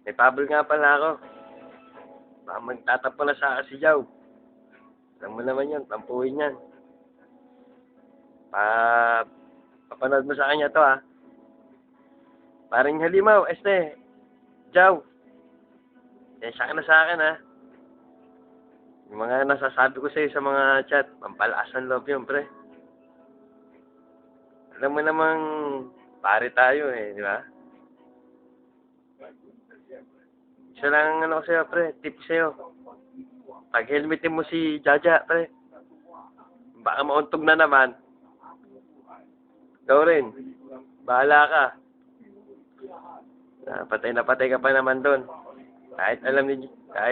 May pabol nga pala ako. Baka magtatapon na sa akin si Jow. Alam mo naman yan, tampuhin yan. Papanood mo sa kanya to, ha. Paring halimaw, Jow. Siya ka na sa akin, ha. Yung mga nasasabi ko sa'yo sa mga chat, pampalakas ng loob yun, pre. Alam mo namang pare tayo, di ba? Isa lang ano ko sa'yo, pre, tip sa'yo. Pag-helmetin mo si Jaja, pre. Baka mauntog na naman. Ikaw rin. Bahala ka. Patay na patay ka pa naman doon. Kahit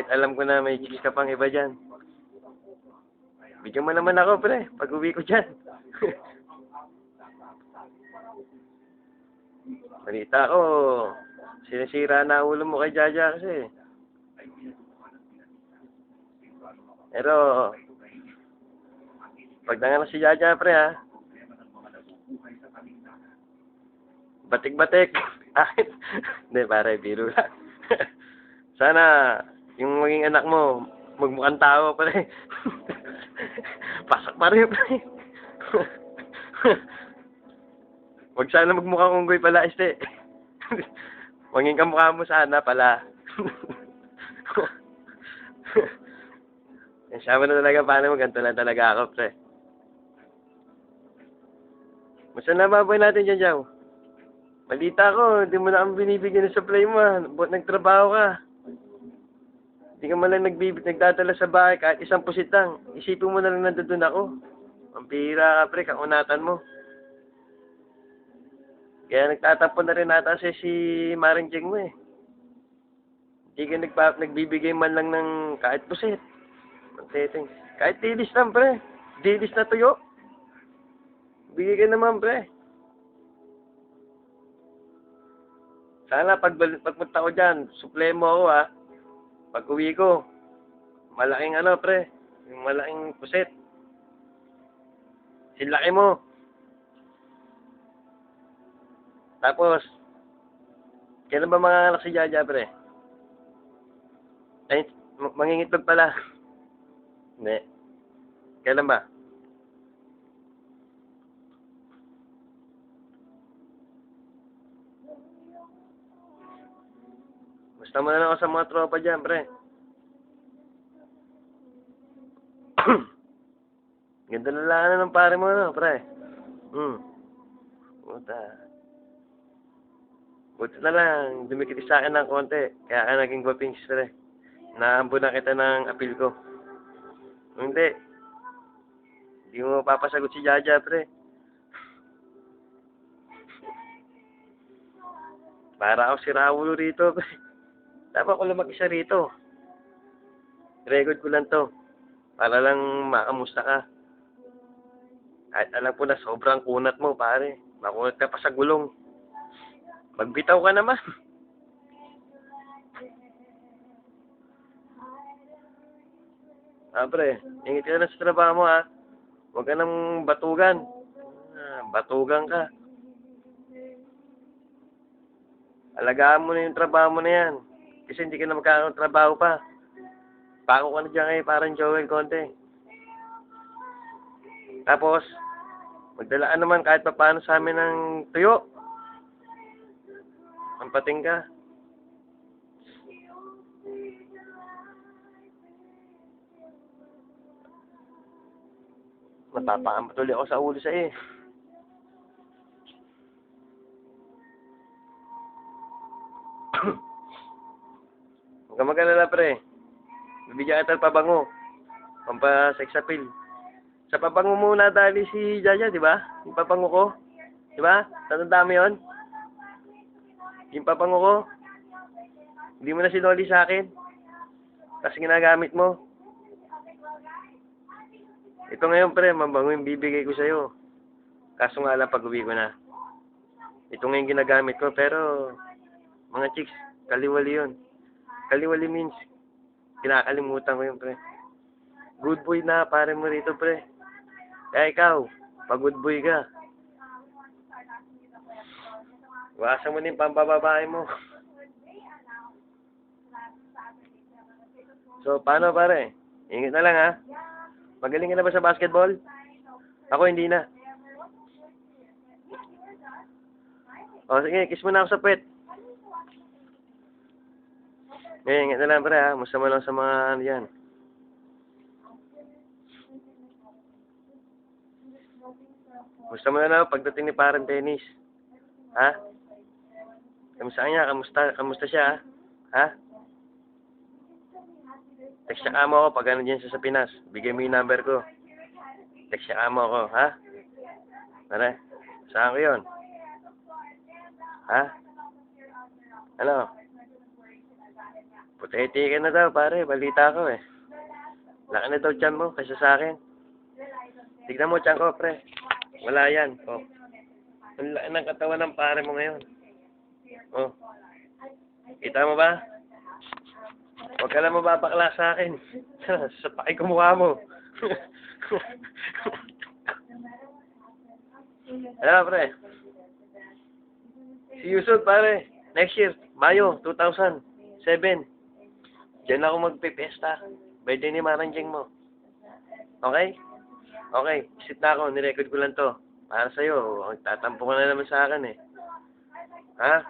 alam ko na may chicks ka pang iba dyan. Bigyan mo naman ako, pre, pag uwi ko dyan. Balita ko, sinisira na ulo mo kay Jaja kasi. Pero, pag nanganak si Jaja, pre, ha? Batik-batik. Hindi, pare, biro lang. Sana, yung maging anak mo, magmukhang tao, pre. Pasak pa rin, pre. Huwag sana magmukhang unggoy pala, Maging kamukha mo sana pala. Siya mo na talaga, paano mo, ganito lang talaga ako, pre. Masa na baboy natin dyan, Jow? Balita ko, hindi mo na kami binibigyan ng supply mo, ha. Buat nagtrabaho ka. Hindi ka man lang nagdadala sa bahay kahit isang pusit lang. Isipin mo na lang nandun ako. Pampira ka, pre, kaunatan mo. Kaya nagtatapon na rin ata si Maring Jeng mo, eh. Hindi ka nagbibigay man lang ng kahit pusit. Kahit dilis lang, pre. Dilis na tuyo. Bigay ka naman, pre. Sana pagpunta ko dyan, suple mo ako, ha. Pag uwi ko, malaking pre. Yung malaking puset. Silaki mo. Tapos, kailan ba mga anak si Jaja, pre? Ay, mangingitlog pala. Hindi. Kailan ba? Basta mo na lang ako sa mga tropa dyan, pre. Ganda na lang ng pare mo, no, pre. Buti na lang, dumikit sa akin ng konti. Kaya ka naging gwapings, pre. Naambo na kita ng appeal ko. Hindi. Hindi mo papasagot si Jaja, pre. Para ako si Raulo rito, pre. Dapat ko lang mag-isa rito. Record ko lang to. Para lang makamusta ka. Kahit alam ko na sobrang kunat mo, pare. Makunat ka pa sa gulong. Magbitaw ka naman. Pre, ingit ka na sa trabaho mo, ha. Huwag ka nang batugan. Batugan ka. Alagaan mo na yung trabaho mo na yan. Kasi hindi ka na magkakaroon trabaho pa. Pako ka na dyan kay parang Joel Conte. Tapos, magdalaan naman kahit pa paano sa amin ng tuyo. Pampating ka. Mapapakamot ulit ako sa ulo sa'yo, eh. Huwag ka mag-alala, pre. Bibigyan kita ng pabango. Pampa-sex appeal. Sa pabango muna dali si Jaja, di ba? Yung pabango ko. Di ba? Tatanda mo yun? Yung pabango ko. Hindi mo na sinoli sa akin. Tapos ginagamit mo. Ito ngayon, pre, mabango yung bibigay ko sa'yo. Kaso nga lang pag-uwi ko na. Ito ngayon ginagamit ko, pero mga chicks, kaliwali yun. Kaliwali means, kinakalimutan ko yun, pre. Good boy na, pare mo rito, pre. Kaya ikaw, pag good boy ka, iwasan mo na yung pambababae mo. So, paano pare? Ingat na lang ha. Magaling ka na ba sa basketball? Ako hindi na. O sige, kiss mo na ako sa puwet. Ingat na lang pare ha. Musta mo lang sa mga ano yan. Musta mo na lang pagdating ni parang tennis. Ha? Kamusta niya? Kamusta siya ha? Ha? Text siya ka mo ako pag ano dyan siya sa Pinas. Bigay mo yung number ko. Text siya ka mo ako, ha? Pare, saan ko yun? Ha? Ano? Puti-iti ka na daw, pare. Balita ko eh. Laki na daw tiyan mo kaysa sa akin. Tignan mo tiyan ko, pre. Wala yan. Oh. Ang laki ng katawan ng pare mo ngayon. Oh. Kita mo ba? Huwag ka lang mababakla sa akin. Sa pakikumukha mo. Ano, pre? Si Yusuf, pare. Next year, Mayo, 2007. Diyan ako magpipesta. Birthday ni Maranjeng mo. Okay? Okay. Sit na ako. Nirecord ko lang to. Para sa'yo. Tatampo ka na naman sa akin eh. Ha?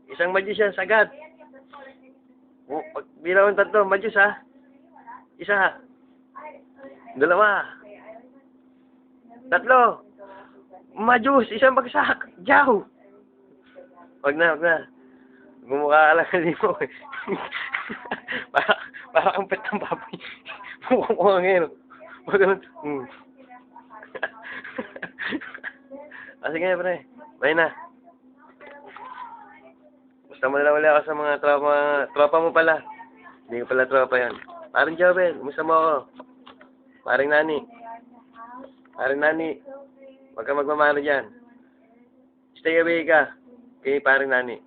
Isang magician, sagad. Pag bilang ng tatlo, majus ha? Isa. Dalawa. Tatlo. Majus, isang bagsak. Jaw. Wag na. Gumukha ka lang hindi mo eh. para kang pet ng baboy. Mukha ko ngayon. Wag ganun. Sige pre. Bye na. Basta madala ako sa mga tropa mo pala. Hindi ko pala tropa yan. Parang Jobel, kumusta mo ako? Parang Nani. Huwag ka magmamano dyan. Stay away ka. Kay parang Nani.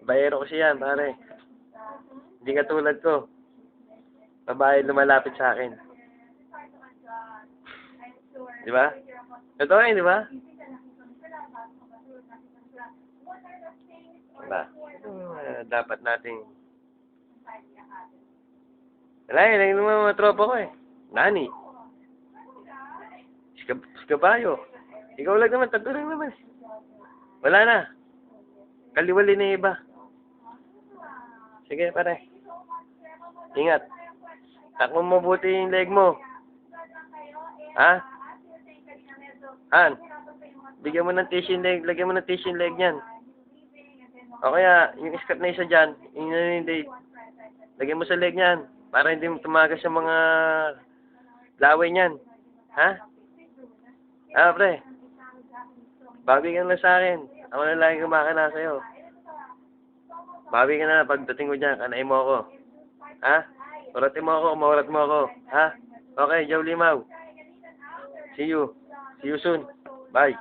Bayero kasi yan, pare. Hindi ka tulad ko. Babae lumalapit sa akin. Di ba? Totoo yun, di ba? Diba? Dapat nating... Wala yun lang mga tropa ko eh. Nani. Si Kabayo. Ikaw lang naman, tatlo lang naman. Wala na. Kaliwali na iba. Sige, pare. Ingat. Takbo mabuti yung leg mo. Ha? Han? Bigyan mo ng tissue yung leg. Lagyan mo ng tissue yung leg niyan. O kaya, yung skirt na isa dyan, hindi. Lagyan mo sa leg niyan. Para hindi mo tumagas sa mga laway niyan. Ha? Pre. Bawi ka na sa akin. Ako na lagi kumakana sa'yo. Bawi ka na pagdating ko dyan. Kanain mo ako. Ha? Uratin mo ako. Maurat mo ako. Ha? Okay, Joe Limaw. See you. See you soon. Bye.